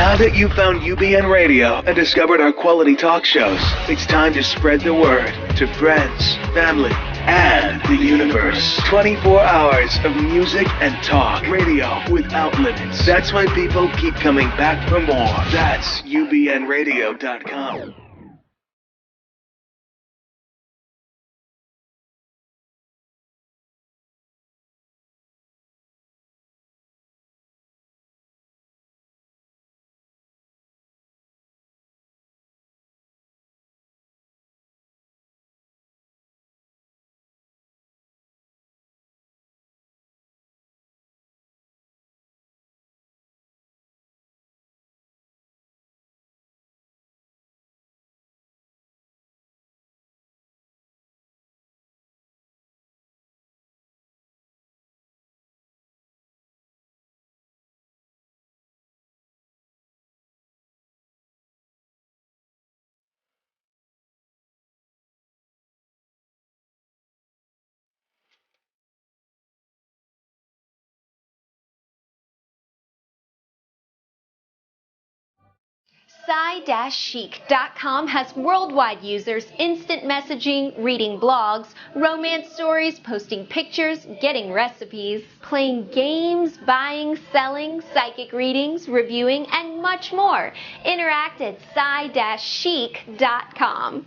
Now that you've found UBN Radio and discovered our quality talk shows, it's time to spread the word to friends, family, and the universe. 24 hours of music and talk. Radio without limits. That's why people keep coming back for more. That's UBNradio.com. YCH-IQUE.com has worldwide users instant messaging, reading blogs, romance stories, posting pictures, getting recipes, playing games, buying, selling, psychic readings, reviewing, and much more. Interact at YCH-IQUE.com.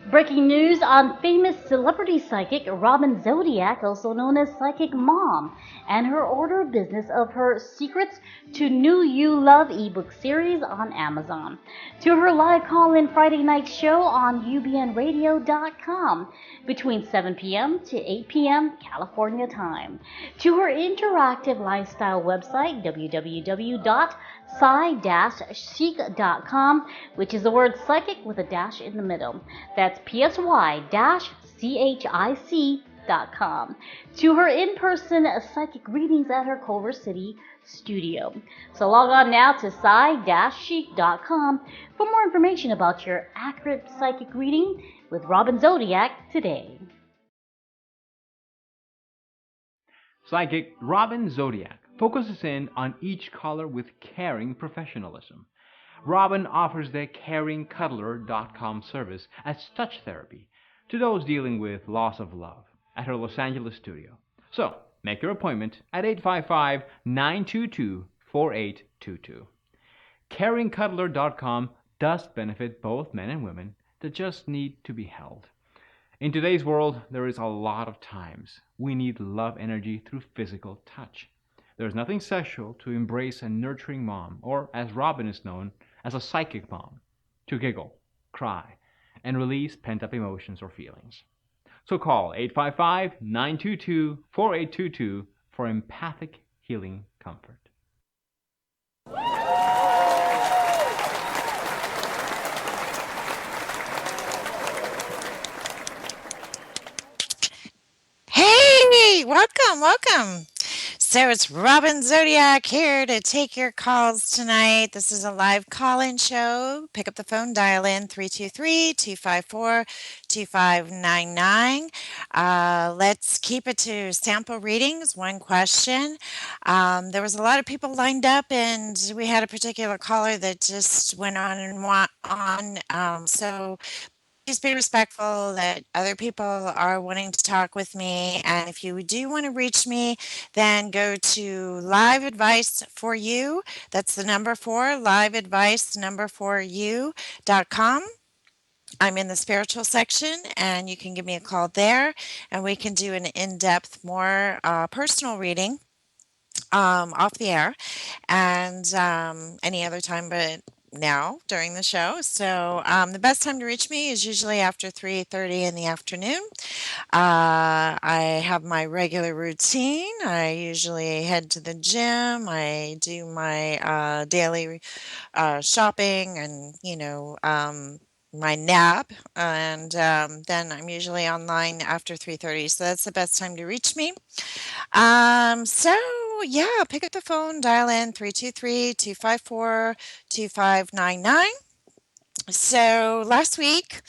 Breaking news on famous celebrity psychic Robin Zodiac, also known as Psychic Mom, and her order of business of her Secrets to New You Love ebook series on Amazon, to her live call-in Friday night show on UBNradio.com between 7 p.m. to 8 p.m. California time, to her interactive lifestyle website, www.psy-chic.com, which is the word psychic with a dash in the middle. That's psy-chic.com, to her in-person psychic readings at her Culver City studio. So log on now to psy-chic.com for more information about your accurate psychic reading with Robin Zodiac today. Psychic Robin Zodiac focuses in on each caller with caring professionalism. Robin offers the caringcuddler.com service as touch therapy to those dealing with loss of love at her Los Angeles studio. So, make your appointment at 855-922-4822. Caringcuddler.com does benefit both men and women that just need to be held. In today's world, there is a lot of times we need love energy through physical touch. There's nothing sexual to embrace a nurturing mom, or as Robin is known, as a psychic mom, to giggle, cry, and release pent-up emotions or feelings. So call 855-922-4822 for empathic healing comfort. Hey, welcome. So it's Robin Zodiac here to take your calls tonight. This is a live call-in show. Pick up the phone, dial in 323-254-2599. Let's keep it to sample readings, one question. There was a lot of people lined up, and we had a particular caller that just went on and on. So please be respectful that other people are wanting to talk with me. And if you do want to reach me, then go to Live Advice for You. That's the number 4, Live Advice, number 4u.com. I'm in the spiritual section, and you can give me a call there, and we can do an in-depth, more personal reading off the air, and any other time but now during the show. So the best time to reach me is usually after 3:30 in the afternoon. I have my regular routine. I usually head to the gym. I do my daily shopping and, my nap. And then I'm usually online after 3:30. So that's the best time to reach me. So yeah, pick up the phone, dial in 323-254-2599. So last week,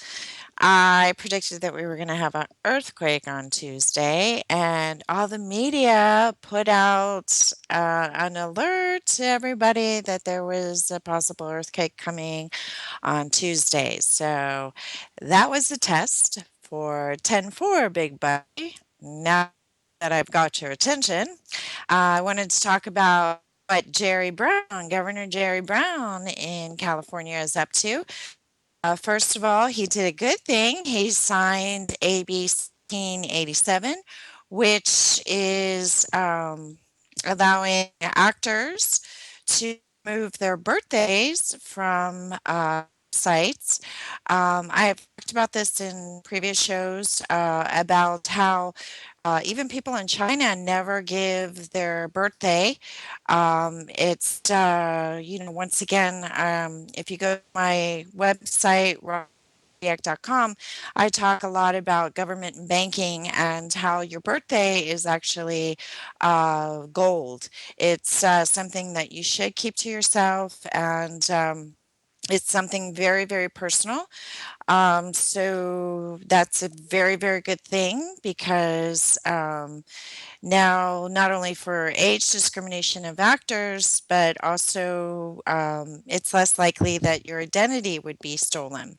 I predicted that we were going to have an earthquake on Tuesday, and all the media put out an alert to everybody that there was a possible earthquake coming on Tuesday. So that was the test for 10-4, Big Buddy. Now that I've got your attention, I wanted to talk about what Governor Jerry Brown in California is up to. First of all, he did a good thing. He signed AB 1687, which is allowing actors to move their birthdays from sites. I have talked about this in previous shows about how even people in China never give their birthday. Once again, if you go to my website, Zodiac.com, I talk a lot about government and banking and how your birthday is actually gold. It's something that you should keep to yourself, and it's something very, very personal. So that's a very, very good thing because now not only for age discrimination of actors, but also it's less likely that your identity would be stolen.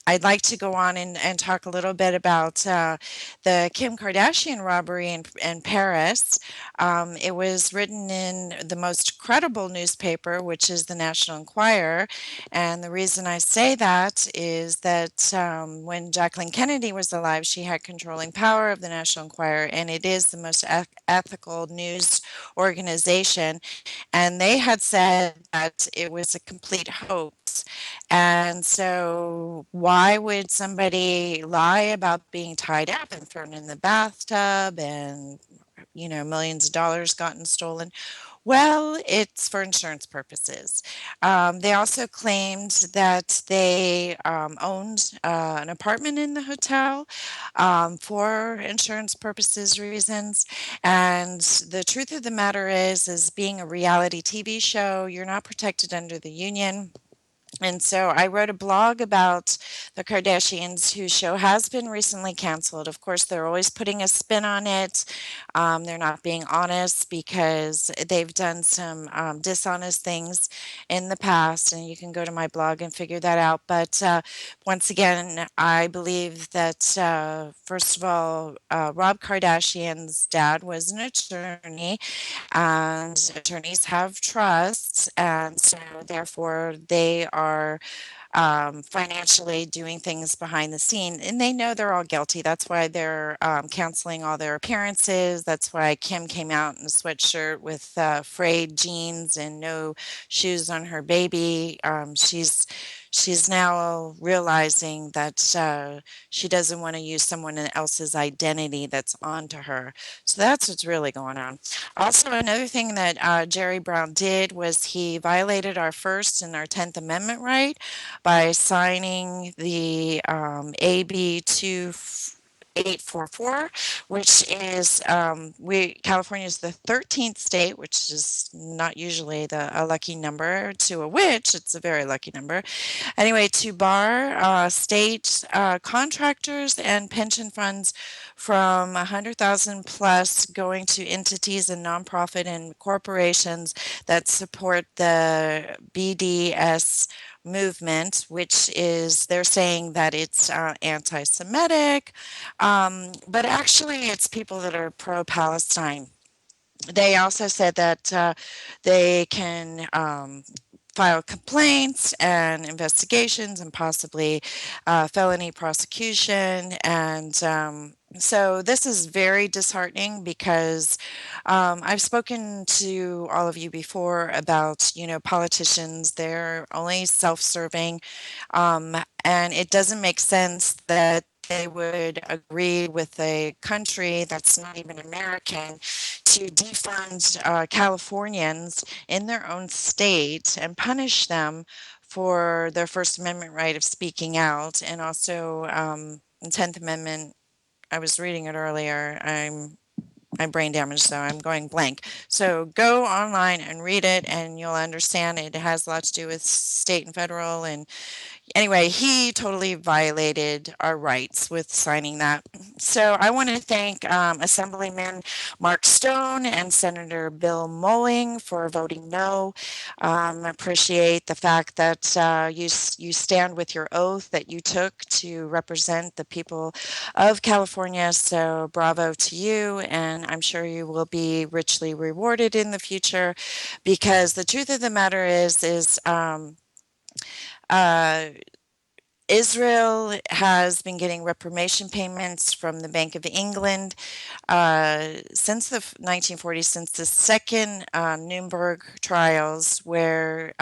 I'd like to go on and talk a little bit about the Kim Kardashian robbery in Paris. It was written in the most credible newspaper, which is the National Enquirer. And the reason I say that is that when Jacqueline Kennedy was alive, she had controlling power of the National Enquirer, and it is the most ethical news organization. And they had said that it was a complete hoax. And so, why would somebody lie about being tied up and thrown in the bathtub and, millions of dollars gotten stolen? Well, it's for insurance purposes. They also claimed that they owned an apartment in the hotel for insurance purposes reasons. And the truth of the matter is being a reality TV show, you're not protected under the union. And so I wrote a blog about the Kardashians, whose show has been recently canceled. Of course, they're always putting a spin on it. They're not being honest because they've done some dishonest things in the past, and you can go to my blog and figure that out. But once again, I believe that, first of all, Rob Kardashian's dad was an attorney, and attorneys have trusts, and so therefore they are financially doing things behind the scene, and they know they're all guilty. That's why they're canceling all their appearances. That's why Kim came out in a sweatshirt with frayed jeans and no shoes on her baby. She's now realizing that she doesn't want to use someone else's identity that's onto her. So that's what's really going on. Also, another thing that Jerry Brown did was he violated our First and our 10th Amendment right by signing the AB 2844, which is California is the 13th state, which is not usually a lucky number to a witch. It's a very lucky number. Anyway, to bar state contractors and pension funds from 100,000 plus going to entities and nonprofit and corporations that support the BDS movement, which is they're saying that it's anti-Semitic, but actually it's people that are pro-Palestine. They also said that they can file complaints and investigations and possibly felony prosecution. And so this is very disheartening because I've spoken to all of you before about, politicians, they're only self-serving. And it doesn't make sense that they would agree with a country that's not even American to defund Californians in their own state and punish them for their First Amendment right of speaking out, and also the 10th Amendment. I was reading it earlier. I'm brain damaged, so I'm going blank. So go online and read it, and you'll understand it has a lot to do with state and federal, and anyway, he totally violated our rights with signing that. So I want to thank Assemblyman Mark Stone and Senator Bill Mulling for voting no. Appreciate the fact that you stand with your oath that you took to represent the people of California. So bravo to you, and I'm sure you will be richly rewarded in the future, because the truth of the matter is. Uh, Israel has been getting reparation payments from the Bank of England since the 1940s, since the second Nuremberg trials, where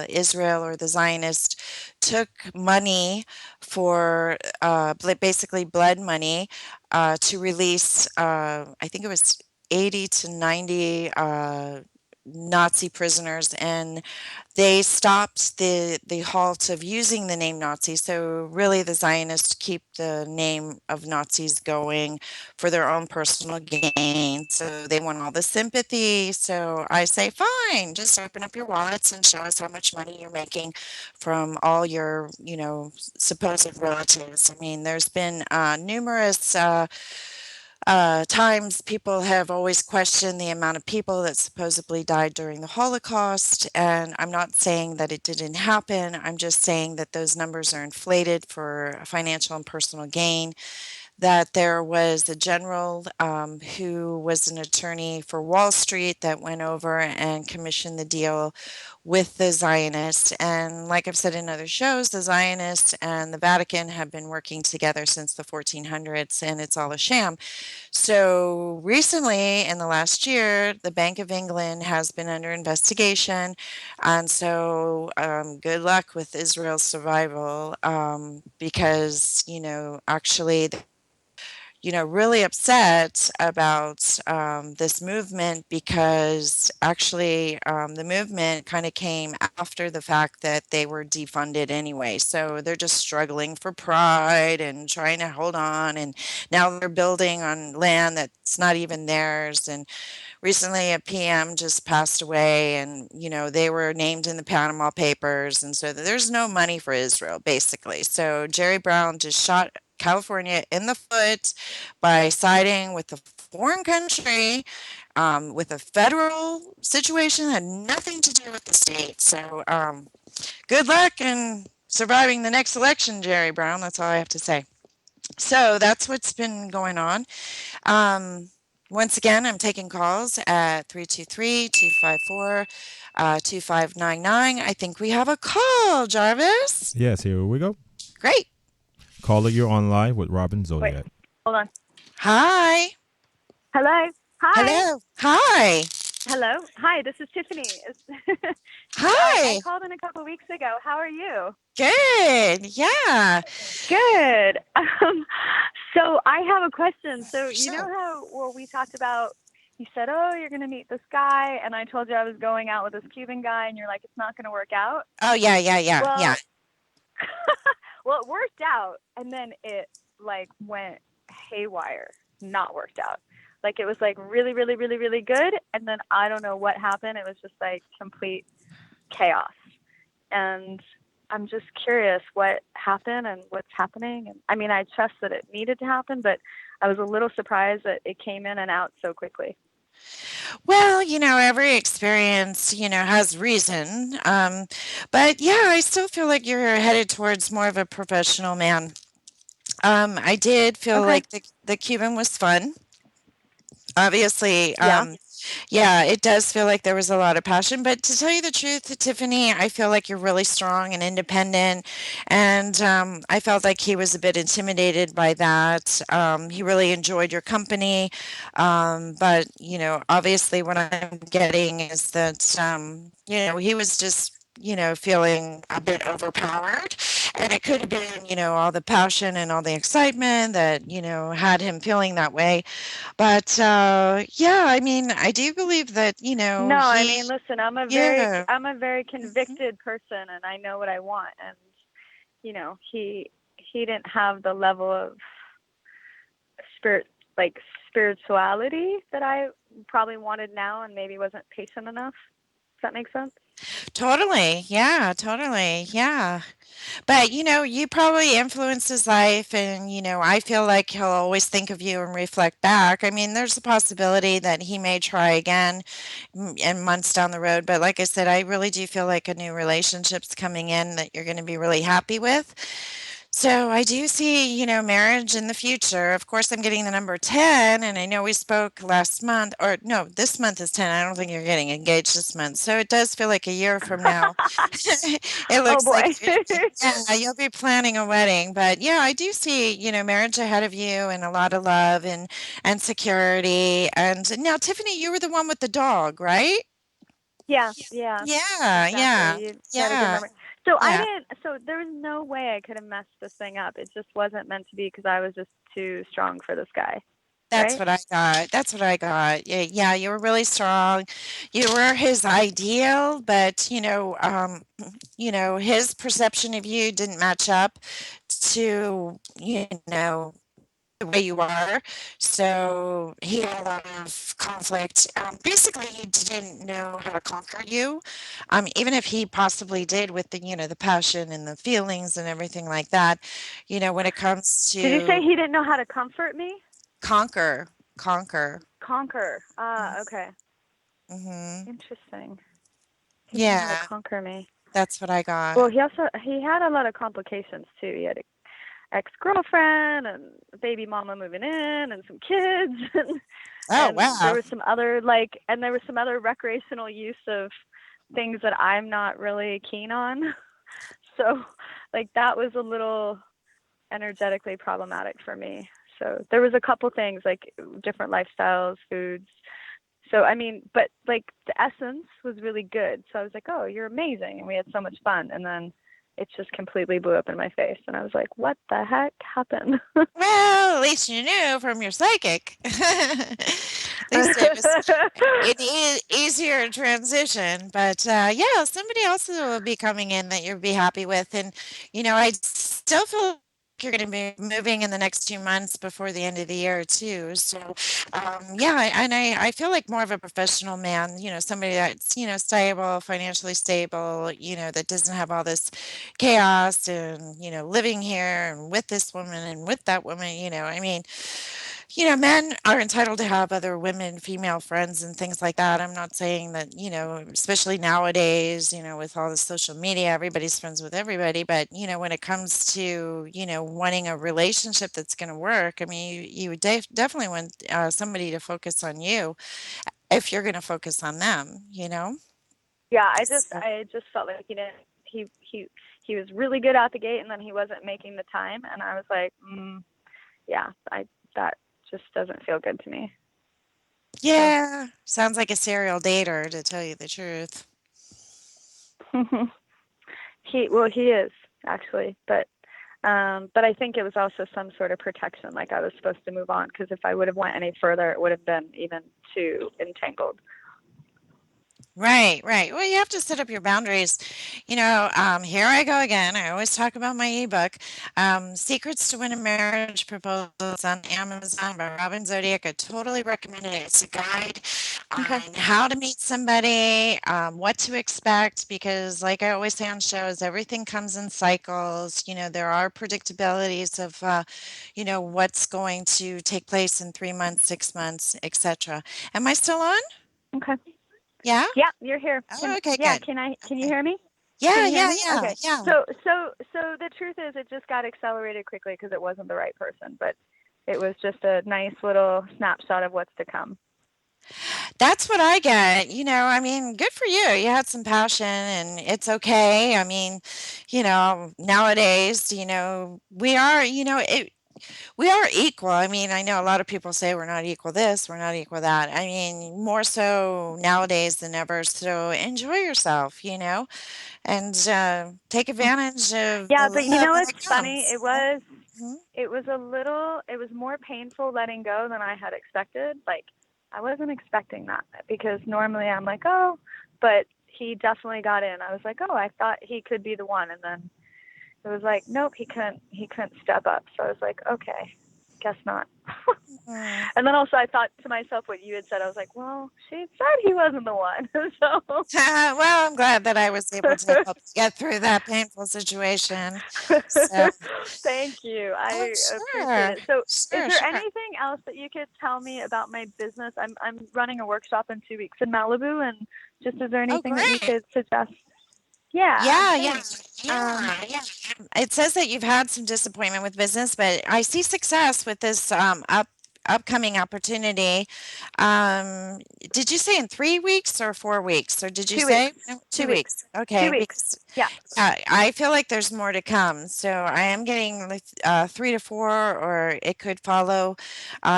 Israel or the Zionists took money for basically blood money to release, I think it was 80 to 90 Nazi prisoners, and they stopped the halt of using the name Nazi. So really, the Zionists keep the name of Nazis going for their own personal gain. So they want all the sympathy. So I say, fine, just open up your wallets and show us how much money you're making from all your, supposed relatives. I mean, there's been numerous times people have always questioned the amount of people that supposedly died during the Holocaust. And I'm not saying that it didn't happen. I'm just saying that those numbers are inflated for financial and personal gain. That there was a general who was an attorney for Wall Street that went over and commissioned the deal with the Zionists. And like I've said in other shows, the Zionists and the Vatican have been working together since the 1400s, and it's all a sham. So recently, in the last year, the Bank of England has been under investigation. And so good luck with Israel's survival, because, actually, really upset about this movement, because actually the movement kind of came after the fact that they were defunded anyway. So they're just struggling for pride and trying to hold on. And now they're building on land that's not even theirs. And recently a PM just passed away, and they were named in the Panama Papers, and so there's no money for Israel basically. So Jerry Brown just shot California in the foot by siding with the foreign country, with a federal situation that had nothing to do with the state. So good luck and surviving the next election, Jerry Brown. That's all I have to say. So that's what's been going on. um, Once again, I'm taking calls at 323-254-2599. I think we have a call, Jarvis. Yes, here we go. Great. Caller, you're online with Robin Wait, Zodiac. hold on. Hi. Hello. Hi. Hello. Hi. Hello. Hi, this is Tiffany. I Hi. called in a couple weeks ago. How are you? Good. Yeah. Good. So I have a question. So you know Sure. how we talked about, you said, oh, you're going to meet this guy. And I told you I was going out with this Cuban guy, and you're like, it's not going to work out. Oh, yeah. Well, Yeah. well, it worked out. And then it went haywire, not worked out. It was really, really, really, really good. And then I don't know what happened. It was just complete chaos. And I'm just curious what happened and what's happening. And I mean, I trust that it needed to happen, but I was a little surprised that it came in and out so quickly. Well, every experience, has reason. But yeah, I still feel like you're headed towards more of a professional man. I did feel Okay. like the Cuban was fun. Obviously, Yeah. yeah, it does feel like there was a lot of passion. But to tell you the truth, Tiffany, I feel like you're really strong and independent. And I felt like he was a bit intimidated by that. He really enjoyed your company. But, obviously, what I'm getting is that, he was just, feeling a bit overpowered. And it could have been, all the passion and all the excitement that, had him feeling that way. But yeah, I mean, I do believe that, No, I he, mean, listen, yeah. I'm a very Mhm. convicted person, and I know what I want. And, he didn't have the level of spirituality that I probably wanted now, and maybe wasn't patient enough. Does that make sense? Totally. Yeah, totally. Yeah. But you probably influenced his life, and I feel like he'll always think of you and reflect back. I mean, there's a possibility that he may try again in months down the road. But like I said, I really do feel like a new relationship's coming in that you're going to be really happy with. So I do see, marriage in the future. Of course, I'm getting the number 10, and I know we spoke last month, or no, this month is 10. I don't think you're getting engaged this month. So it does feel like a year from now. It Oh looks like, boy. yeah, you'll be planning a wedding. But yeah, I do see, marriage ahead of you and a lot of love and security. And now, Tiffany, you were the one with the dog, right? Yeah, yeah, Yeah, yeah, exactly. You got a good yeah, memory. So I yeah. didn't. So there was no way I could have messed this thing up. It just wasn't meant to be because I was just too strong for this guy, That's right? what I got. That's what I got. Yeah, yeah, you were really strong. You were his ideal, but his perception of you didn't match up to, the way you are. So he had a lot of conflict. Basically, he didn't know how to conquer you. Even if he possibly did with the passion and the feelings and everything like that, when it comes Did you say to he didn't know how to comfort me? conquer, conquer. Conquer. Ah, okay. Mm-hmm. Interesting. He didn't know how to Yeah, conquer me. that's what I Well, got. he had a lot of complications too. He had an ex-girlfriend and a baby mama moving in and some kids and Oh, there wow. was some other there was some other recreational use of things that I'm not really keen on. So that was a little energetically problematic for me. So there was a couple things like different lifestyles, foods. So I mean, but the essence was really good. So I was like, "Oh, you're amazing." And we had so much fun. And then it just completely blew up in my face and I was like, "What the heck happened?" Well, at least you knew from your psychic. At least it was an easier transition. But yeah, somebody else will be coming in that you'll be happy with. And, I still feel like you're going to be moving in the next 2 months before the end of the year, too. So, yeah, I feel like more of a professional man, somebody that's, stable, financially stable, that doesn't have all this chaos and living here and with this woman and with that woman. I mean, men are entitled to have other women, female friends and things like that. I'm not saying that, especially nowadays, with all the social media, everybody's friends with everybody. But when it comes to wanting a relationship that's going to work, I mean, you would definitely want somebody to focus on you if you're going to focus on them. Yeah, So, I just felt like he was really good out the gate and then he wasn't making the time and I was like, yeah, I that just doesn't feel good to me. So yeah, sounds like a serial dater, to tell you the truth. he is actually, but I think it was also some sort of protection, like I was supposed to move on because if I would have went any further, it would have been even too entangled. Right, right. Well, you have to set up your boundaries. Here I go again. I always talk about my ebook, Secrets to Win a Marriage Proposals on Amazon by Robin Zodiac. I totally recommend it. It's a guide Okay. on how to meet somebody, what to expect, because, like I always say on shows, everything comes in cycles. There are predictabilities of, what's going to take place in 3 months, 6 months, etc. Am I still on? Okay. Yeah? Yeah, you're here. Oh, okay, good. Can you Okay. hear me? Can Yeah, you hear yeah, me? yeah, Okay. yeah. So the truth is it just got accelerated quickly because it wasn't the right person, but it was just a nice little snapshot of what's to come. That's what I get. I mean, good for you. You had some passion and it's okay. I mean, nowadays, we are equal. I mean, I know a lot of people say we're not equal this, we're not equal that. I mean, more so nowadays than ever. So enjoy yourself, and take advantage of the Yeah, but you love know when what's it funny? comes. Mhm. It was more painful letting go than I had expected. Like I wasn't expecting that because normally I'm like, oh, but he definitely got in. I was like, oh, I thought he could be the one, and then it was like, nope, he couldn't step up. So I was like, okay. guess not. Mm. And then also I thought to myself what you had said. I was like, well, she said he wasn't the one. So Well, I'm glad that I was able to help you get through that painful situation. So, thank you. oh, I appreciate sure, it. So is sure, there sure. anything else that you could tell me about my business? I'm running a workshop in 2 weeks in Malibu, and just is there Oh, anything that you great. could suggest? Yeah, Yeah, yeah, thanks. yeah. It says that you've had some disappointment with business, but I see success with this upcoming opportunity. Um, did you say in 3 weeks or 4 weeks, or did you 2 weeks. say no, 2 weeks. 2 weeks? 2 Okay, weeks. because Yeah. I feel like there's more to come. So I am getting like, 3 to 4, or it could follow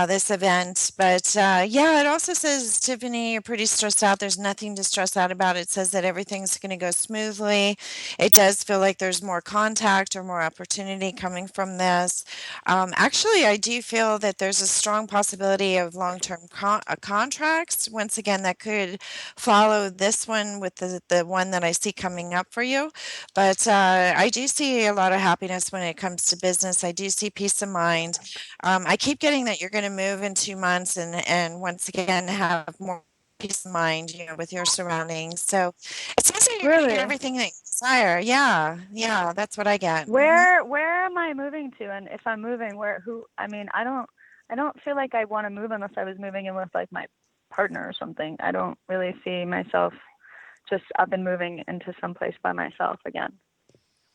this event. But yeah, it also says, Tiffany, you're pretty stressed out. There's nothing to stress out about. It says that everything's going to go smoothly. It does feel like there's more contact or more opportunity coming from this. Actually, I do feel that there's a strong possibility of long-term contracts. Once again, that could follow this one with the one that I see coming up for you. But I do see a lot of happiness when it comes to business. I do see peace of mind. I keep getting that you're going to move in 2 months and once again have more peace of mind, with your surroundings. So it sounds like you're going to get Really? everything that you desire. Yeah, yeah, that's what I get. Where am I moving to? And if I'm moving, where who I mean, I don't feel like I want to move unless I was moving in with like my partner or something. I don't really see myself just up and moving into some place by myself again.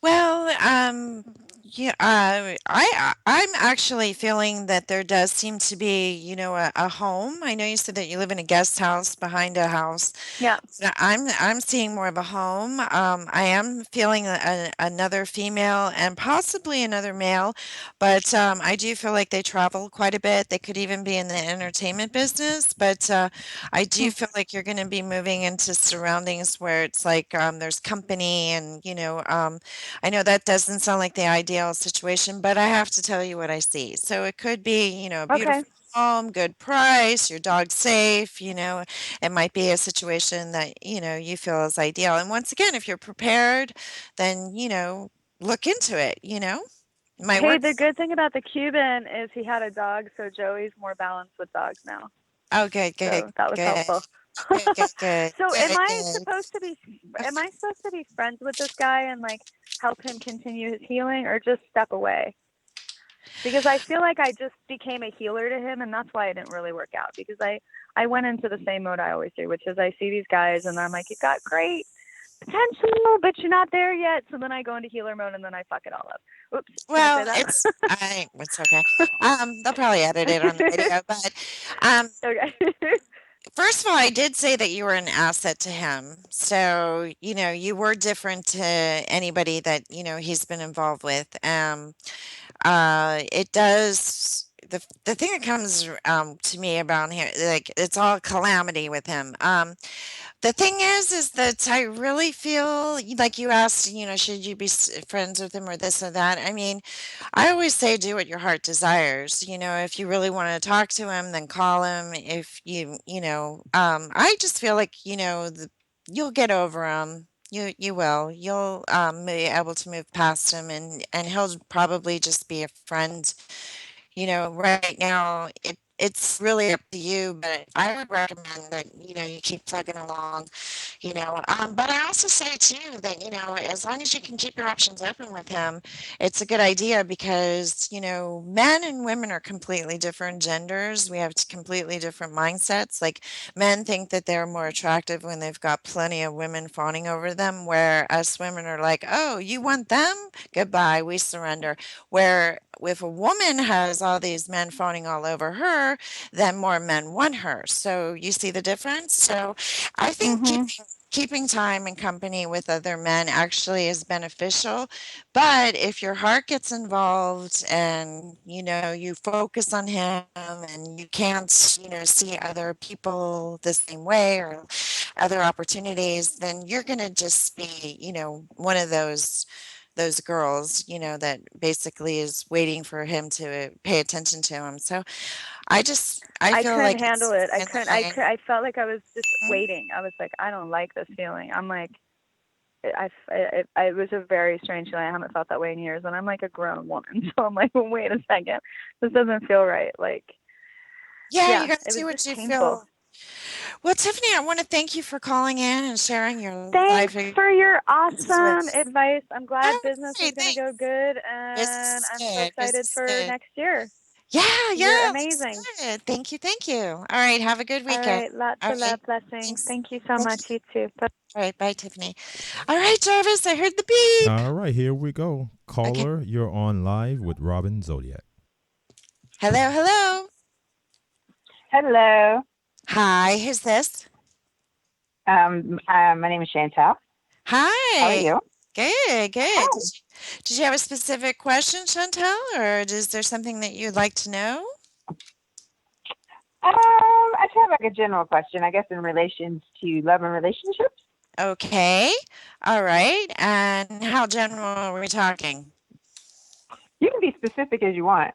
Well, yeah, I'm actually feeling that there does seem to be, a home. I know you said that you live in a guest house behind a house. Yeah. I'm seeing more of a home. I am feeling another female and possibly another male, but I do feel like they travel quite a bit. They could even be in the entertainment business, but I do Hmm. feel like you're going to be moving into surroundings where it's like there's company and I know that doesn't sound like the ideal situation, but I have to tell you what I see. So it could be, a Okay. beautiful home, good price, your dog's safe, it might be a situation that, you feel is ideal. And once again, if you're prepared, then, look into it, It might Hey, work. the good thing about the Cuban is he had a dog, so Joey's more balanced with dogs now. Oh, good, good, So that was good, helpful. good, good, good, So good, good. am I supposed to be friends with this guy and like help him continue his healing or just step away? Because I feel like I just became a healer to him, and that's why it didn't really work out. Because I went into the same mode I always do, which is I see these guys and I'm like, you got great potential, but you're not there yet. So then I go into healer mode and then I fuck it all up. Oops, can I say Well, that? it's okay. They'll probably edit it on the video, but um, Okay. first of all, I did say that you were an asset to him. So, you were different to anybody that, he's been involved with. It does the thing that comes to me about here, like it's all calamity with him. The thing is that I really feel like you asked, should you be friends with him or this or that? I mean, I always say do what your heart desires. If you really want to talk to him, then call him. If I just feel like, you'll get over him. You will. You'll be able to move past him, and he'll probably just be a friend. Right now it's really up to you, but I would recommend that you keep plugging along. But I also say too that as long as you can keep your options open with him, it's a good idea because men and women are completely different genders. We have completely different mindsets. Like men think that they're more attractive when they've got plenty of women fawning over them, where us women are like, oh, you want them? Goodbye, we surrender. Where if a woman has all these men fawning all over her, then more men want her. So you see the difference? So I think Mhm. keeping time and company with other men actually is beneficial. But if your heart gets involved and you focus on him and you can't see other people the same way or other opportunities, then you're going to just be one of those girls that basically is waiting for him to pay attention to him. So I I feel couldn't like handle it's it. I in couldn't. line. I felt like I was just waiting. I was like, I don't like this feeling. I'm like, it was a very strange feeling. I haven't felt that way in years, and I'm like a grown woman, so I'm like, well, wait a second, this doesn't feel right. Like, Yeah, you yeah, got to it do was what just you painful. feel. Well, Tiffany, I want to thank you for calling in and sharing your Thanks life for your experiences awesome with. advice. I'm glad Oh, business is hey, going to go thanks. good, Business and is I'm so good. excited Business is for good. next year. Yeah, You're yeah, looks amazing. good. Thank you, thank you. All right, have a good All weekend. right, lots All of right, love, blessings. thanks. Thank you so Thank much. you. You too. Bye. All right, bye, Tiffany. All right, Jarvis, I heard the beep. All right, here we go. Okay. Caller, you're on live with Robin Zodiac. Hello, hello. Hello. Hi, who's this? My name is Chantal. How are Hi. you? Good, good. Hi. Did you have a specific question, Chantel, or is there something that you'd like to know? I just have like a general question, I guess, in relations to love and relationships. Okay. All right. And how general are we talking? You can be specific as you want,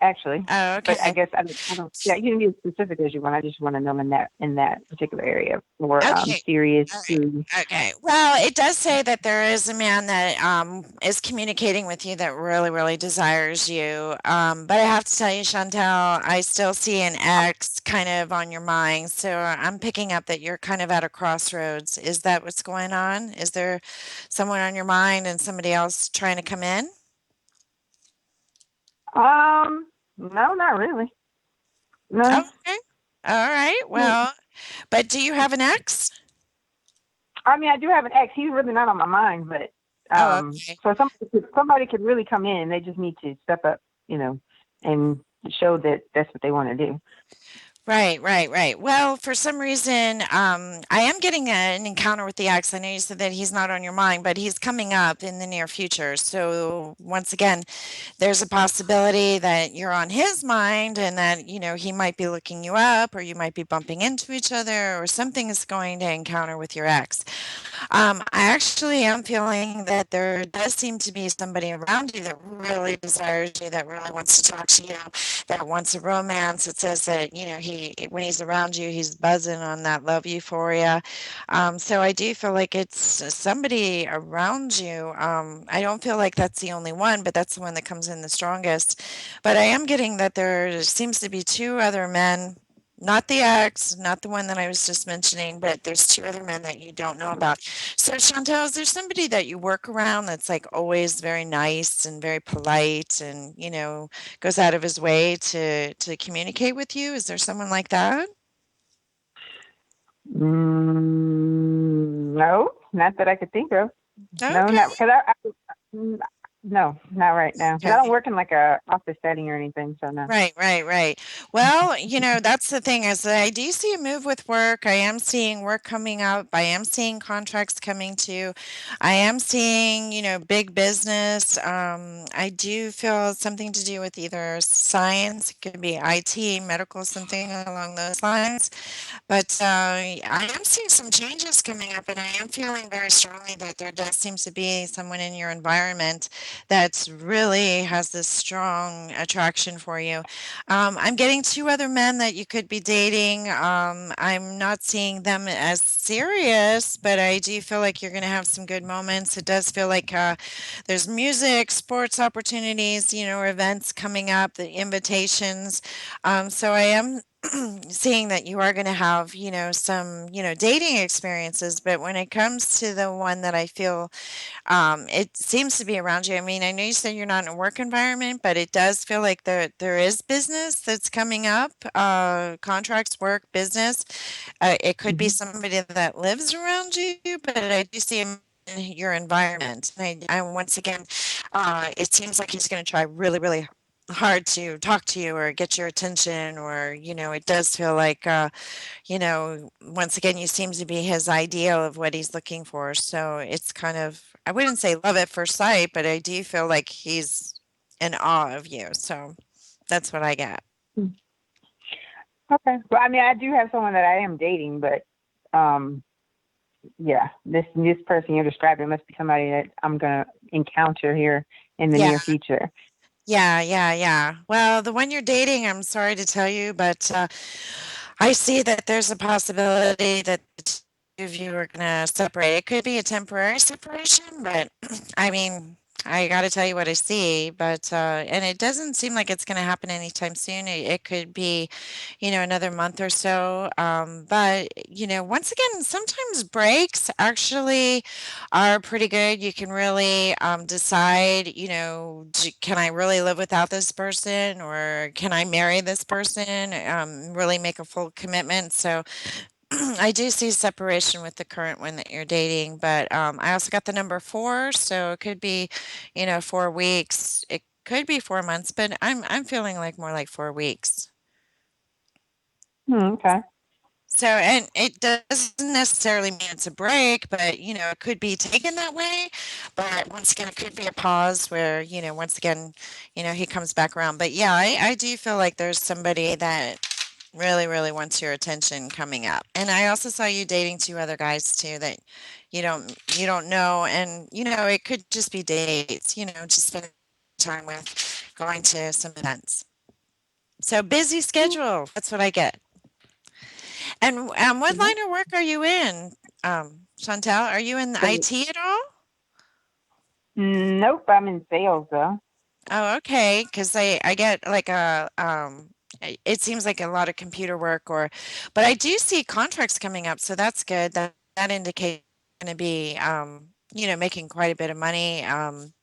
actually, Oh, but I okay. guess I don't. Yeah, you can be as specific as you want. I just want to know in that particular area, more Okay. serious All right. to. Okay. Well, it does say that there is a man that is communicating with you that really, really desires you. But I have to tell you, Chantel, I still see an ex kind of on your mind. So I'm picking up that you're kind of at a crossroads. Is that what's going on? Is there someone on your mind and somebody else trying to come in? No, not really. No. Okay. All right. Mm. Well, but do you have an ex? I mean, I do have an ex. He's really not on my mind, but Oh, okay. so somebody could really come in. They just need to step up, and show that that's what they want to do. Right, right, right. Well, for some reason, I am getting an encounter with the ex. I know you said that he's not on your mind, but he's coming up in the near future. So once again, there's a possibility that you're on his mind and that, he might be looking you up or you might be bumping into each other or something is going to encounter with your ex. I actually am feeling that there does seem to be somebody around you that really desires you, that really wants to talk to you, that wants a romance. It says that, he when he's around you, he's buzzing on that love euphoria. So I do feel like it's somebody around you. I don't feel like that's the only one, but that's the one that comes in the strongest. But I am getting that there seems to be two other men, not the ex, not the one that I was just mentioning, but there's two other men that you don't know about. So, Chantel, is there somebody that you work around that's like always very nice and very polite and, goes out of his way to communicate with you? Is there someone like that? No, not that I could think of. No, Okay. not because mm, no, not right now. Because I don't Okay. work in like a office setting or anything, so no. Right, right, right. Well, that's the thing is that I do see a move with work. I am seeing work coming up. I am seeing contracts coming to. I am seeing, big business. I do feel something to do with either science, it could be IT, medical, something along those lines. But I am seeing some changes coming up, and I am feeling very strongly that there does seem to be someone in your environment that really has this strong attraction for you. I'm getting two other men that you could be dating. I'm not seeing them as serious, but I do feel like you're going to have some good moments. It does feel like there's music, sports opportunities, events coming up, the invitations. So I am seeing that you are going to have, some, dating experiences. But when it comes to the one that I feel it seems to be around you. I mean, I know you said you're not in a work environment, but it does feel like there is business that's coming up, contracts, work, business. It could be Hmm. somebody that lives around you, but I do see him in your environment. And I once again, it seems like he's going to try really, really hard to talk to you or get your attention, or it does feel like once again, you seem to be his ideal of what he's looking for. So it's kind of, I wouldn't say love at first sight, but I do feel like he's in awe of you. So that's what I get. Okay. Well, I mean, I do have someone that I am dating, but um, yeah, this person you're describing must be somebody that I'm gonna encounter here in the Yeah, near future. yeah, yeah, yeah. Well, the one you're dating, I'm sorry to tell you, but I see that there's a possibility that the two of you are gonna separate. It could be a temporary separation, but I mean, I got to tell you what I see. But and it doesn't seem like it's gonna happen anytime soon. It could be, another month or so. But once again, sometimes breaks actually are pretty good. You can really decide, can I really live without this person, or can I marry this person? Really make a full commitment. So I do see separation with the current one that you're dating, but I also got the number four, so it could be, 4 weeks. It could be 4 months, but I'm feeling like more like 4 weeks. Okay. So, and it doesn't necessarily mean it's a break, but it could be taken that way. But once again, it could be a pause where, once again, he comes back around. But yeah, I do feel like there's somebody that really, really wants your attention coming up. And I also saw you dating two other guys too that you don't know, and it could just be dates, just spending time with, going to some events. So busy schedule. That's what I get. And what Mhm. line of work are you in, Chantel? Are you in So, IT at all? nope, I'm in sales though. Oh, okay. Because I get like it seems like a lot of computer work, but I do see contracts coming up, so that's good. That indicates going to be making quite a bit of money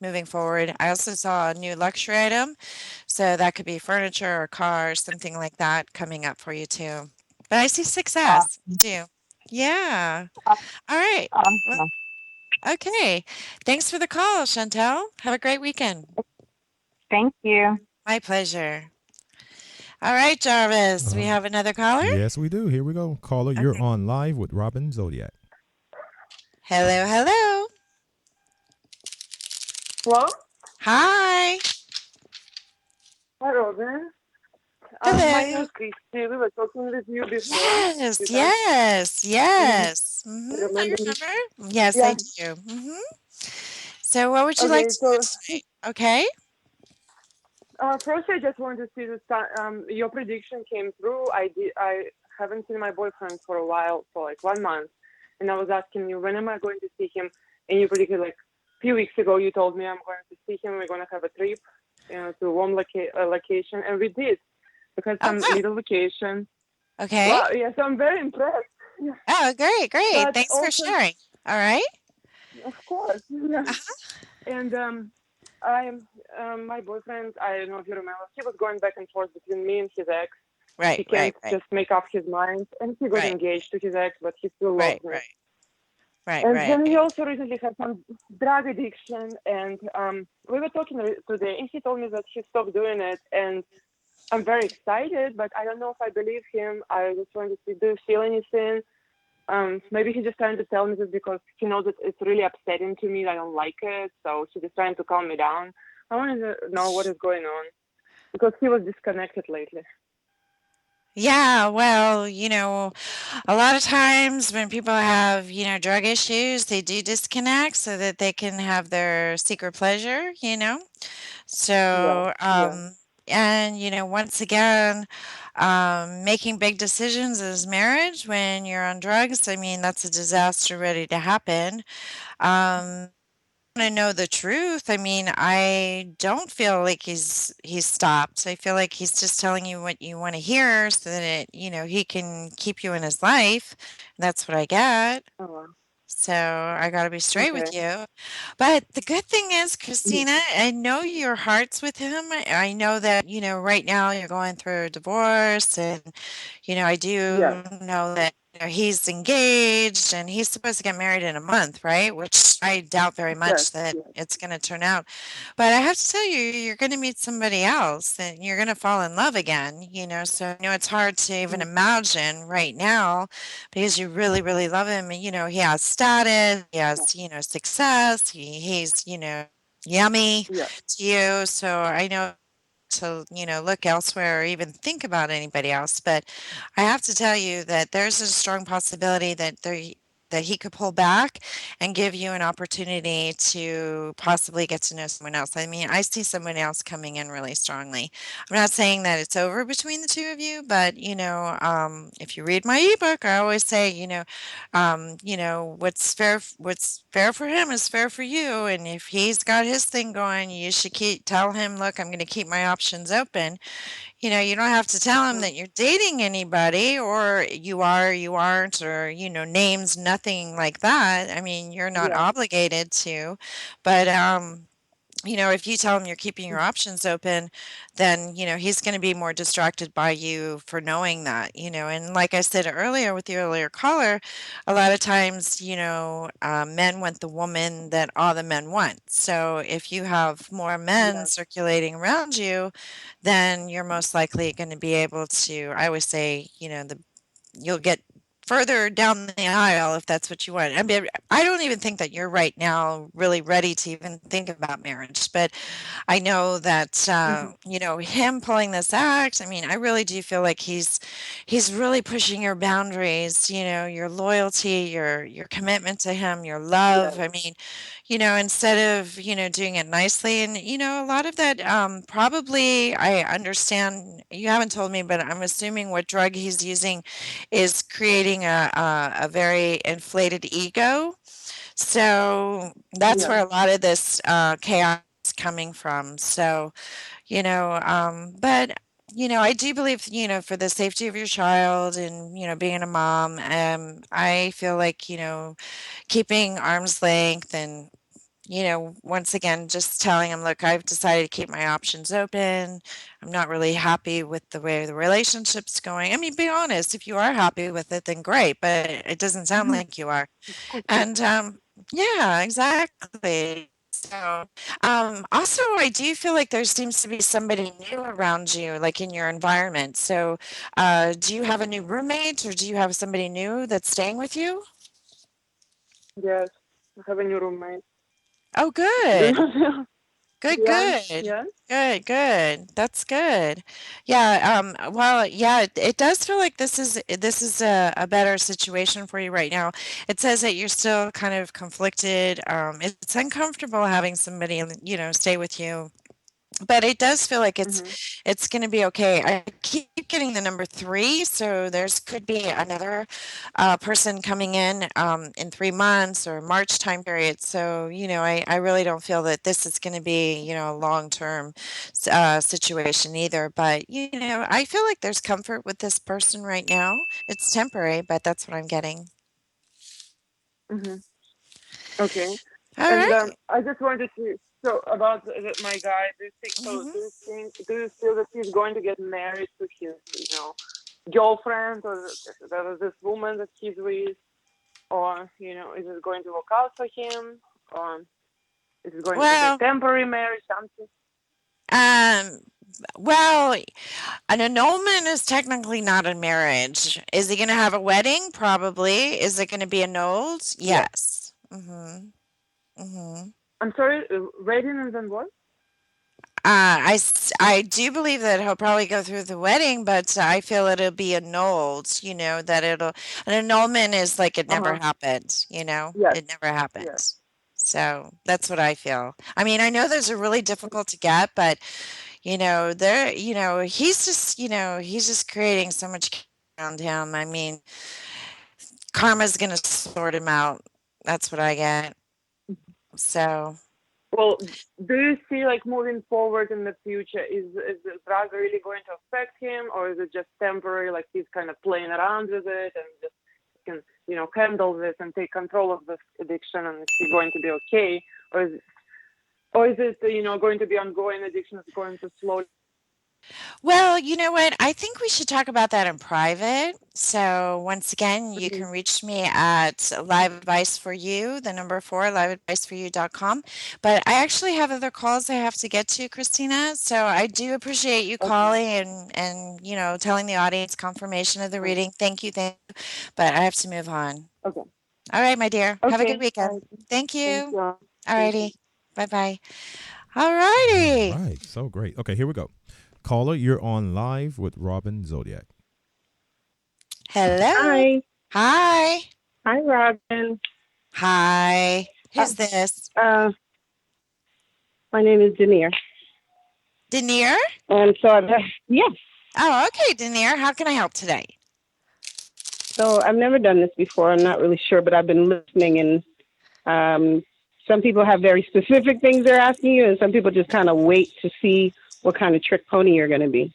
moving forward. I also saw a new luxury item, so that could be furniture or cars, something like that coming up for you too. But I see success Awesome. too. Yeah. Aw- All right. Well, Awesome. okay. Thanks for the call, Chantel. Have a great weekend. Thank you. My pleasure. All right, Jarvis, we Uh, have another caller. yes, we do. Here we go. Caller, you're Okay. on live with Robin Zodiac. Hello, hello. Hello? Hi. Hi, Robin. My name Hello. is Christy. We were talking with you before, a Yes, few times. yes, Mm-hmm. yes. I Remember me? remember. Yes, I Yeah. do. So, what would you like Okay, to know so tonight? Okay. first I just wanted to see the your prediction came through. I haven't seen my boyfriend for a while, for like 1 month, and I was asking you when am I going to see him, and you predicted like a few weeks ago. You told me I'm going to see him. We're going to have a trip, to a warm location, and we did. We had Oh, some good. little vacation. Okay. Wow, yes, I'm very impressed. Yeah. Oh, great, great. But Thanks for also, sharing. All right. of course, yeah. Uh-huh. And my boyfriend, I don't know if you remember, he was going back and forth between me and his ex. He Right, can't right, right, just make up his mind, and he got right, engaged to his ex, but he still right, loves me. right, right, And then he right. also recently had some drug addiction, and we were talking today, and he told me that he stopped doing it, and I'm very excited, but I don't know if I believe him. I just wanted to see, do you feel anything? Maybe he's just trying to tell me this because he knows that it's really upsetting to me. I don't like it, so he's just trying to calm me down. I wanted to know what is going on because he was disconnected lately. Yeah, well, a lot of times when people have, drug issues, they do disconnect so that they can have their secret pleasure. Yeah, So, yeah, and, once again, making big decisions as marriage when you're on drugs, I mean, that's a disaster ready to happen. Um, to know the truth, I mean, I don't feel like he's stopped. I feel like he's just telling you what you want to hear so that he can keep you in his life. That's what I get. oh, So I got to be straight with okay, you. But the good thing is, yeah, Christina, I know your heart's with him. I know that, right now you're going through a divorce, and, I yes, do know that he's engaged and he's supposed to get married in a month, right? Which I doubt very yes, much that yes, it's going to turn out. But I have to tell you, you're going to meet somebody else and you're going to fall in love again. So I know it's hard to even mm, imagine right now because you really, really love him. And, he has status, he yes, has, success, he's, yummy yes, to you. So I know to, look elsewhere or even think about anybody else. But I have to tell you that there's a strong possibility that that he could pull back and give you an opportunity to possibly get to know someone else. I mean, I see someone else coming in really strongly. I'm not saying that it's over between the two of you, but if you read my ebook, I always say, what's fair for him is fair for you, and if he's got his thing going, you should tell him, look, I'm going to keep my options open. You don't have to tell him Mm. that you're dating anybody, or you are, you aren't, or, names, nothing like that. I mean, you're not Yeah. obligated to, but if you tell him you're keeping your options open, then, he's going to be more distracted by you for knowing that. And like I said earlier with the earlier caller, a lot of times, men want the woman that all the men want. So if you have more men Yes. circulating around you, then you're most likely going to be able to, I always say, you'll get further down the aisle if that's what you want. I mean, I don't even think that you're right now really ready to even think about marriage, but I know that Hmm. him pulling this act. I mean, I really do feel like he's really pushing your boundaries. Your loyalty, your commitment to him, your love. Yes. I mean, instead of doing it nicely, and a lot of that probably I understand. You haven't told me, but I'm assuming what drug he's using is creating a very inflated ego. So that's Yes. where a lot of this chaos is coming from. So, but I do believe, for the safety of your child and, being a mom, I feel like, keeping arm's length and, once again, just telling him, look, I've decided to keep my options open. I'm not really happy with the way the relationship's going. I mean, be honest. If you are happy with it, then great, but it doesn't sound Hmm. like you are. Of course. And yeah, exactly. So, also, I do feel like there seems to be somebody new around you, like in your environment. So, do you have a new roommate or do you have somebody new that's staying with you? Yes. I have a new roommate. Oh, Do you good. know? Good, Yeah. good. Yes. Good, good. That's good. Yeah, well, yeah, it does feel like this is a better situation for you right now. It says that you're still kind of conflicted. It's uncomfortable having somebody, stay with you, but it does feel like it's Hmm. it's going to be okay. I keep getting the number three, so there's could be another person coming in 3 months or March time period. So I really don't feel that this is going to be a long term situation either. But I feel like there's comfort with this person right now. It's temporary, but that's what I'm getting. Hmm. Okay. All And right. I just wanted to so about my guy. Do you think so? Mhm. Do you feel that he's going to get married to his girlfriend or this woman that he's with, or is it going to work out for him, or is it going to be a Well, temporary marriage, something? um, well, an annulment is technically not a marriage. Is he going to have a wedding? Probably. Is it going to be annulled? Yes. Yes. Mhm. Mhm. I'm sorry. Wedding and then what? I do believe that he'll probably go through the wedding, but I feel it'll be annulled. That an annulment is like it Uh never huh. happened. Yes. It never Yes. happened. So that's what I feel. I mean, I know those are really difficult to get, but he's just creating so much chaos around him. I mean, karma's gonna sort him out. That's what I get. So, Well, do you see like moving forward in the future, is the drug really going to affect him, or is it just temporary? Like he's kind of playing around with it and just can handle this and take control of this addiction, and is he going to be okay, or is it going to be ongoing addiction that's going to slowly? well, you know what? I think we should talk about that in private. So, once again, you can Mhm. reach me at Live Advice for You, the number four, liveadviceforyou.com. But I actually have other calls I have to get to, Christina. So, I do appreciate you Okay. calling and telling the audience confirmation of the Okay. reading. Thank you. But I have to move on. Okay. All right, my dear. Have a good Okay. All weekend. right. Thank Thank you. you. All Thank you. righty. Bye bye. All All righty. right. So great. Okay, here we go. Caller, you're on live with Robin Zodiac. Hello. Hi. Hi. Hi, Robin. Hi. Who's this? My name is Denier. Denier? And so, yes. Oh, okay, Denier. How can I help today? So I've never done this before. I'm not really sure, but I've been listening, and some people have very specific things they're asking you, and some people just kind of wait to see what kind of trick pony you're going to be.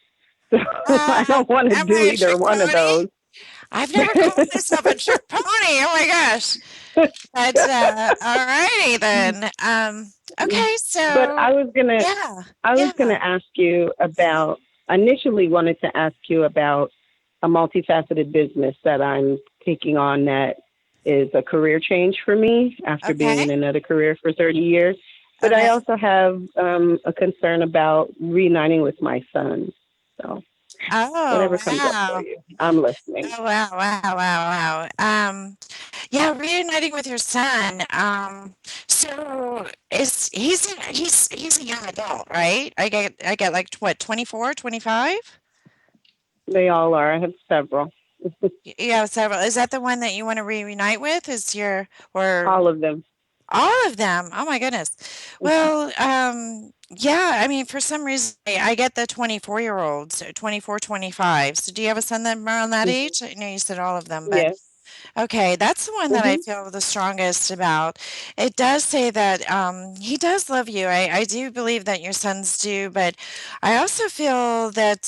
So I don't want to Am do I a either trick one of pony? those. I've never called myself a trick pony. Oh my gosh. But all righty then. Okay, But so I was gonna, yeah, I was yeah. gonna ask you about. Initially, wanted to ask you about a multifaceted business that I'm taking on that is a career change for me after being Okay, in another career for 30 years. But I okay. also have a concern about reuniting with my son. So Oh whatever comes up for wow. you, I'm listening. Oh wow, wow, wow, wow. Yeah, reuniting with your son. So is he's a young adult, right? I get like what, 24, 25? They all are. I have several. You have several. Is that the one that you want to reunite with? Is your or All of them. all of them? Oh my goodness. Well, yeah, I mean, for some reason, I get the 24-year-olds, 24, 25. So do you have a son that around that Hmm. age? I know you said all of them, but Yes. okay, that's the one that I Hmm. feel the strongest about. It does say that he does love you. I do believe that your sons do, but I also feel that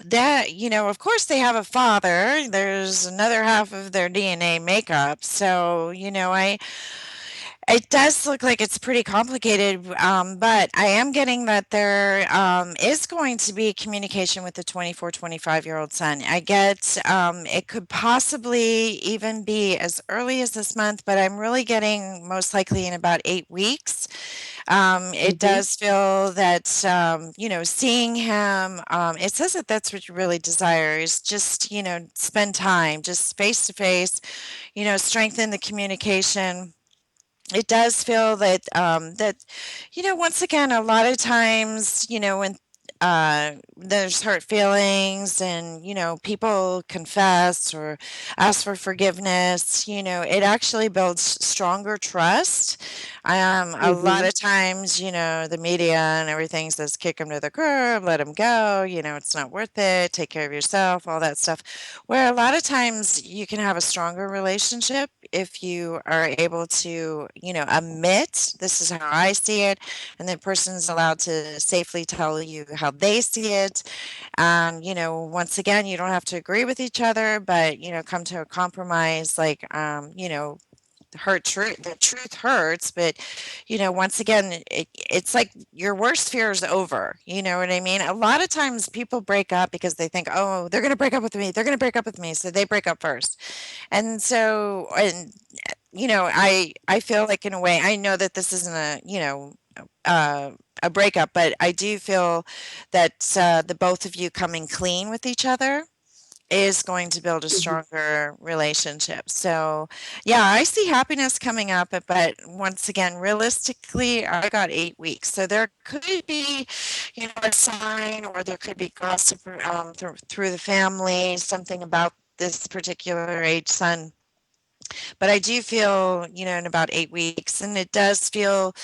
that, of course they have a father. There's another half of their DNA makeup. So, it does look like it's pretty complicated, but I am getting that there is going to be communication with the 24, 25-year-old son. I get it could possibly even be as early as this month, but I'm really getting most likely in about 8 weeks. It Hmm. does feel that, seeing him, it says that that's what you really desire is just, spend time, just face to face, strengthen the communication. It does feel that once again, a lot of times, when there's hurt feelings and people confess or ask for forgiveness, it actually builds stronger trust. A lot Hmm. of times, the media and everything says kick them to the curb, let them go, it's not worth it, take care of yourself, all that stuff, where a lot of times you can have a stronger relationship if you are able to, admit this is how I see it, and the person's allowed to safely tell you how they see it. And, once again, you don't have to agree with each other, but, come to a compromise, like, the truth hurts, but once again, it's like your worst fear is over, you know what I mean? A lot of times people break up because they think, oh, they're going to break up with me, they're going to break up with me, so they break up first. And so, and I feel like, in a way, I know that this isn't uh, a breakup, but I do feel that the both of you coming clean with each other is going to build a Hmm. stronger relationship. So, yeah, I see happiness coming up, but once again, realistically, I got 8 weeks. So there could be, a sign, or there could be gossip through the family, something about this particular age son. But I do feel, in about 8 weeks, and it does feel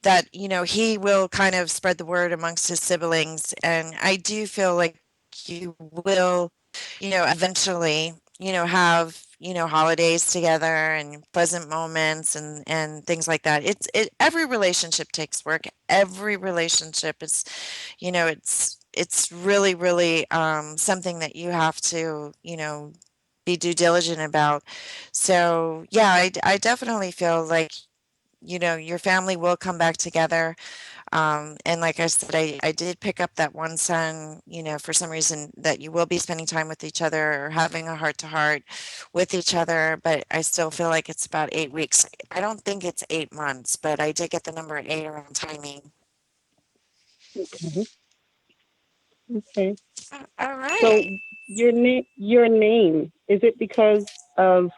that, he will kind of spread the word amongst his siblings. And I do feel like you will, eventually, have, holidays together and pleasant moments and things like that. Every relationship takes work. Every relationship is, it's really, really something that you have to, be due diligent about. So yeah, I definitely feel like, your family will come back together. And like I said, I did pick up that one son, for some reason that you will be spending time with each other or having a heart to heart with each other. But I still feel like it's about 8 weeks. I don't think it's 8 months, but I did get the number eight around timing. Okay. Okay. All right. So your name, is it of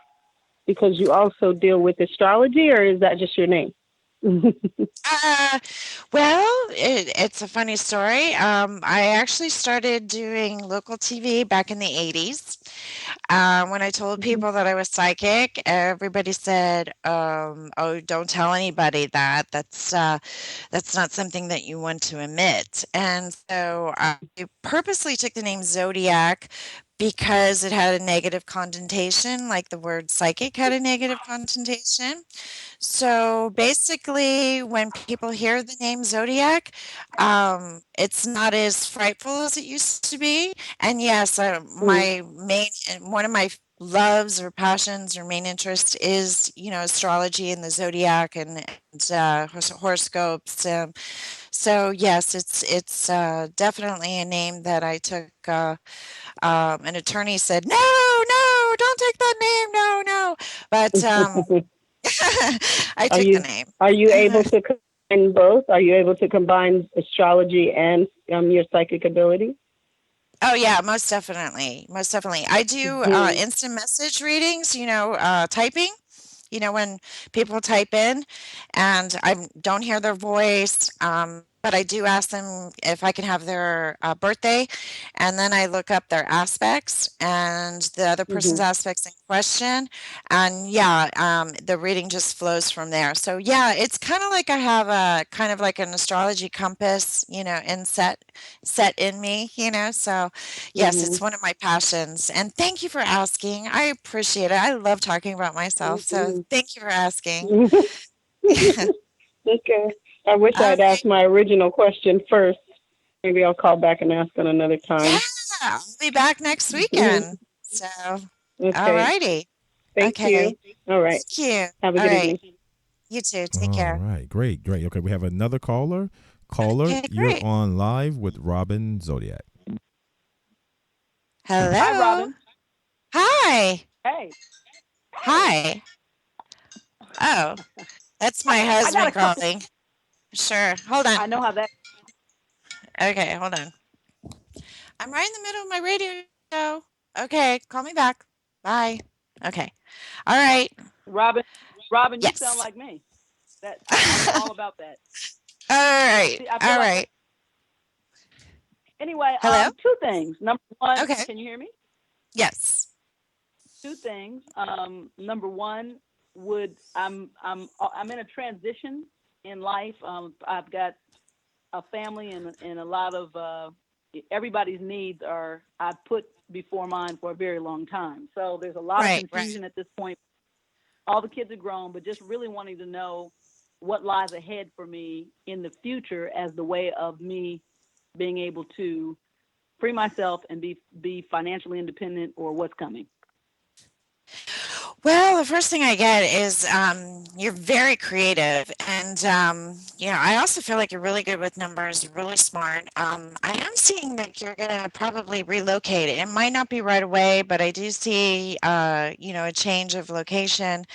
because you also deal with astrology, or is that just your name? Uh, Well, it's a funny story. I actually started doing local TV back in the 80s. When I told Hmm. people that I was psychic, everybody said, "Oh, don't tell anybody that. That's not something that you want to admit." And so I purposely took the name Zodiac because it had a negative connotation, like the word psychic had a negative connotation. So basically, when people hear the name Zodiac, it's not as frightful as it used to be. And yes, Mm. my main one of my loves or passions or main interest is astrology and the zodiac and horoscopes. So yes, it's definitely a name that I took. An attorney said, "No, no, don't take that name. No, no." But I Are took the you name. are you able to combine both? Are you able to combine astrology and your psychic ability? Oh yeah, most definitely. Most definitely. I do Hmm. instant message readings, typing. When people type in and I don't hear their voice, but I do ask them if I can have their birthday, and then I look up their aspects and the other person's Hmm. aspects in question, and yeah, the reading just flows from there. So yeah, it's kind of like I have a kind of like an astrology compass, set in me, so yes, Hmm. it's one of my passions, and thank you for asking. I appreciate it. I love talking about myself, so Hmm. thank you for asking. Okay. I wish I'd Okay. asked my original question first. Maybe I'll call back and ask on another Yeah, time. I'll be back next weekend. So, all Okay. righty. Thank Okay. you. All right. Thank you. Have a All good right. evening. You too. Take All care. right, great, great. Okay, we have another caller. Caller, Okay, you're great. on live with Robin Zodiac. Hi, Hello. Robin. Hi. Hey, hey. Hi. Oh, that's my I got a husband couple. calling. Sure. Hold on. I know how that. Okay, hold on. I'm right in the middle of my radio show. Okay, call me back. Bye. Okay. All right. Robin, Robin, you sound Yes. like me. I'm all about that. All right. See, I feel All like. right. Anyway, Hello? two things. Number one, Okay. can you hear me? Yes. Two things. Number one, I'm in a transition in life. I've got a family and a lot of everybody's needs are I put before mine for a very long time. So there's a lot of Right, right. confusion at this point. All the kids are grown, but just really wanting to know what lies ahead for me in the future as the way of me being able to free myself and be financially independent, or what's coming. Well, the first thing I get is you're very creative. And, I also feel like you're really good with numbers, you're really smart. I am seeing that you're going to probably relocate. It might not be right away, but I do see, a change of location.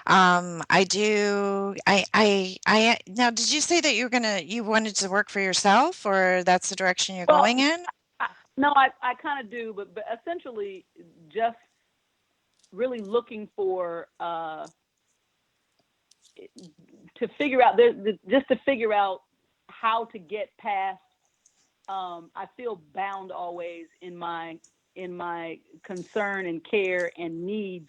I do. Now, did you say that you wanted to work for yourself, or that's the direction you're Well, going in? no, I kind of do, but essentially just really looking for to figure out just to figure out how to get past. I feel bound always in my concern and care and needs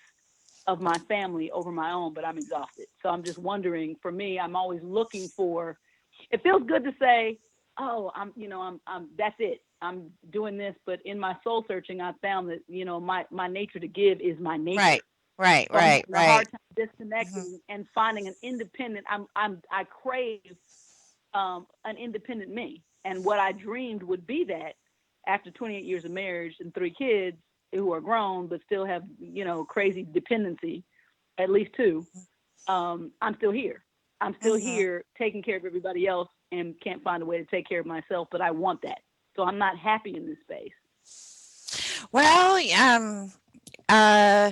of my family over my own, but I'm exhausted. So I'm just wondering. For me, I'm always looking for. It feels good to say, "Oh, I'm that's it. I'm doing this," but in my soul searching, I found that my nature to give is my nature. Right, right, So I'm right, having a right. hard time Hmm. disconnecting and finding an independent. I crave an independent me, and what I dreamed would be that after 28 years of marriage and three kids who are grown but still have crazy dependency, at least two. I'm still here. I'm still Hmm. here taking care of everybody else and can't find a way to take care of myself, but I want that. So I'm not happy in this space. Well, uh,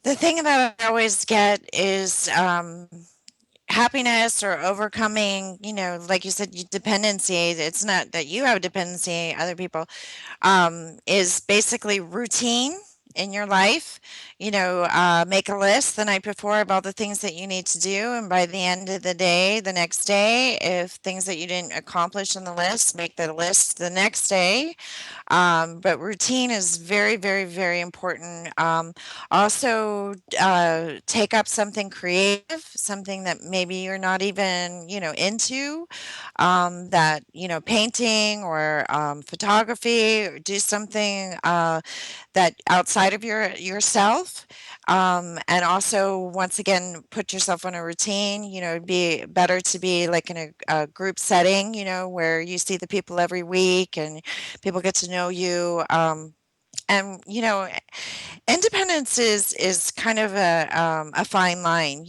the thing that I always get is happiness or overcoming, like you said, dependency. It's not that you have dependency, other people, is basically routine. in your life. Make a list the night before of all the things that you need to do, and by the end of the day, the next day, if things that you didn't accomplish on the list, make the list the next day. But routine is very, very, very important. Also, take up something creative, something that maybe you're not even, into, that, painting or photography, or do something that outside of yourself. And also, once again, put yourself on a routine. It'd be better to be like in a group setting, where you see the people every week and people get to know you. And independence is kind of a fine line,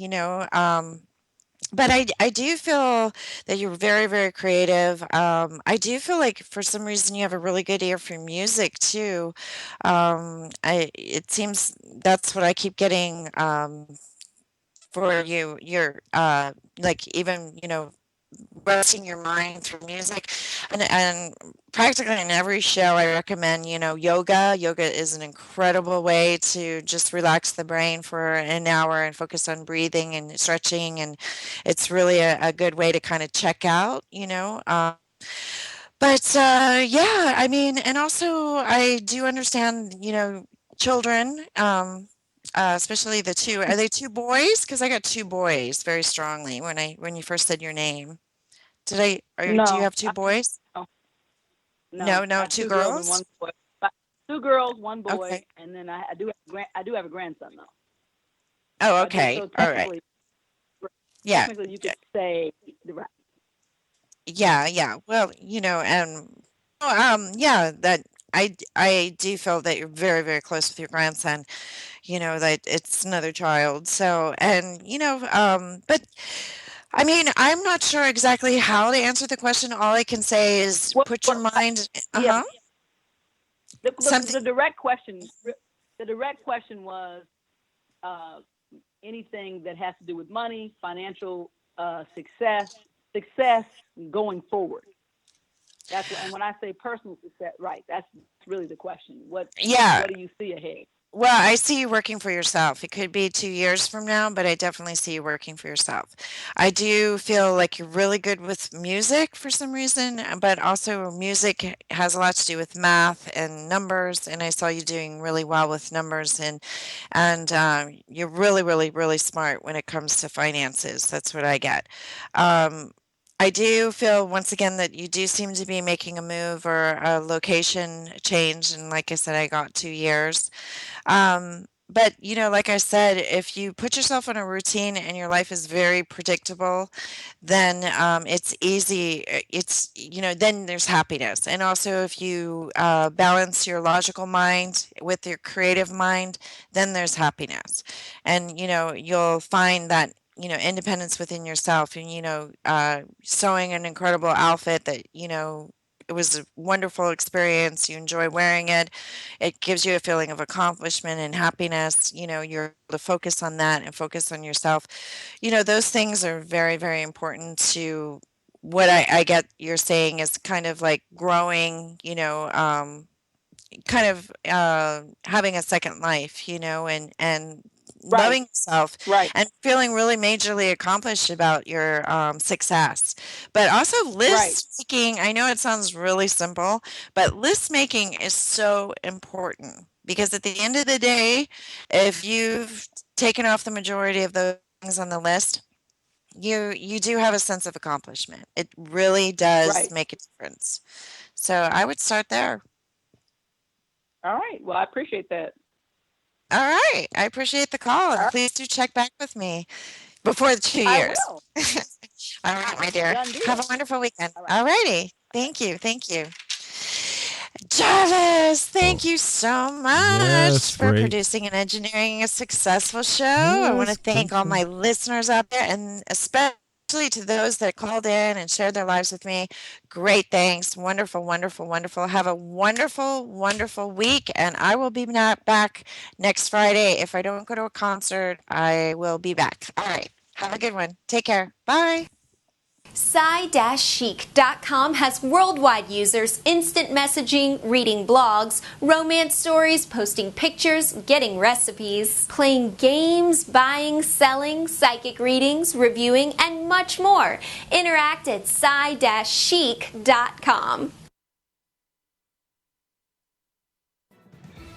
but I do feel that you're very, very creative. I do feel like for some reason you have a really good ear for music too. It seems that's what I keep getting for you. You're like even resting your mind through music, and practically in every show I recommend yoga is an incredible way to just relax the brain for an hour and focus on breathing and stretching, and it's really a good way to kind of check out. But yeah, I mean, and also I do understand, children, especially the two. Are they two boys? Because I got two boys very strongly when you first said your name. Do you No, have two boys? no, No, no. I no, have two two girls and girls? one boy. Two girls, one boy, Okay. and then I do have a grandson though. Oh, So I do. okay. So All right. Yeah. technically, you could say right. Yeah, yeah. Well, and yeah, that I do feel that you're very, very close with your grandson, that it's another child. So, and but I mean, I'm not sure exactly how to answer the question. All I can say is Well, put your mind, yeah. uh-huh, The something. direct question. The direct question was uh, anything that has to do with money, financial success going forward. That's what, and when I say personal success, right? That's really the question. Yeah. What do you see ahead? Well, I see you working for yourself. It could be 2 years from now, but I definitely see you working for yourself. I do feel like you're really good with music for some reason, but also music has a lot to do with math and numbers, and I saw you doing really well with numbers, and you're really, really, really smart when it comes to finances. That's what I get. Um, I do feel once again that you do seem to be making a move or a location change, and like I said, I got 2 years. But like I said, if you put yourself on a routine and your life is very predictable, then it's easy. Then there's happiness. And also, if you balance your logical mind with your creative mind, then there's happiness. And you'll find that. Independence within yourself, and sewing an incredible outfit that it was a wonderful experience. You enjoy wearing it. It gives you a feeling of accomplishment and happiness. You're able to focus on that and focus on yourself. Those things are very, very important to what I get you're saying is kind of like growing, kind of having a second life, and Right, loving yourself right, and feeling really majorly accomplished about your success. But also right, list making, I know it sounds really simple, but list making is so important because at the end of the day, if you've taken off the majority of those things on the list, you do have a sense of accomplishment. It really does right. make a difference. So I would start there. All right. Well, I appreciate that. All right. I appreciate the call, All and right. please do check back with me before the two I years. will. All right, my dear. Done Have a deal. wonderful weekend. All right. All righty. Thank you. Thank you. Jarvis, thank Oh, you so much yes, for great. producing and engineering a successful show. I want to Yes, thank great all show. my listeners out there, and especially to those that called in and shared their lives with me. Great thanks. Wonderful, wonderful, wonderful. Have a wonderful, wonderful week, and I will be back next Friday. If I don't go to a concert, I will be back. All right. Have a good one. Take care. Bye. YCH-IQUE has worldwide users instant messaging, reading blogs, romance stories, posting pictures, getting recipes, playing games, buying, selling, psychic readings, reviewing, and much more. Interact at YCH-IQUE.com.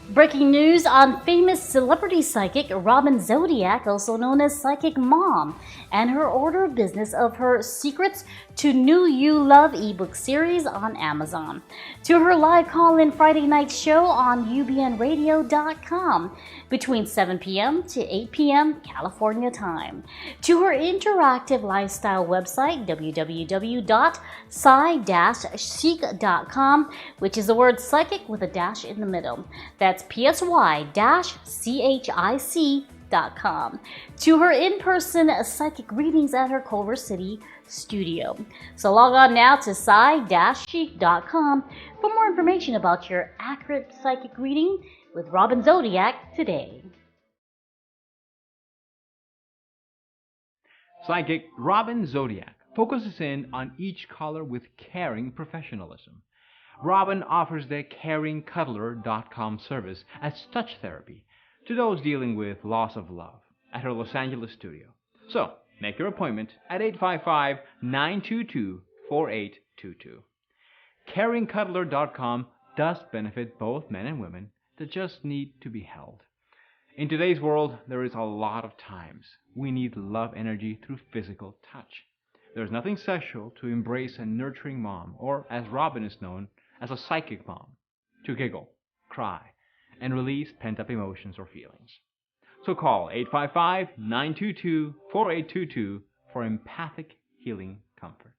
Breaking news on famous celebrity psychic Robin Zodiac, also known as Psychic Mom, and her order of business of her Secrets to New You Love ebook series on Amazon, to her live call-in Friday night show on ubnradio.com between 7 p.m. to 8 p.m. California time, to her interactive lifestyle website www.psy-chic.com, which is the word psychic with a dash in the middle. That's psy-chic.com, to her in-person psychic readings at her Culver City studio. So log on now to psy-chic.com for more information about your accurate psychic reading with Robin Zodiac today. Psychic Robin Zodiac focuses in on each caller with caring professionalism. Robin offers the caringcuddler.com service as touch therapy to those dealing with loss of love at her Los Angeles studio. So, make your appointment at 855-922-4822. Caringcuddler.com does benefit both men and women that just need to be held. In today's world, there is a lot of times we need love energy through physical touch. There's nothing special to embrace a nurturing mom, or as Robin is known, as a psychic mom, to giggle, cry, and release pent-up emotions or feelings. So call 855-922-4822 for empathic healing comfort.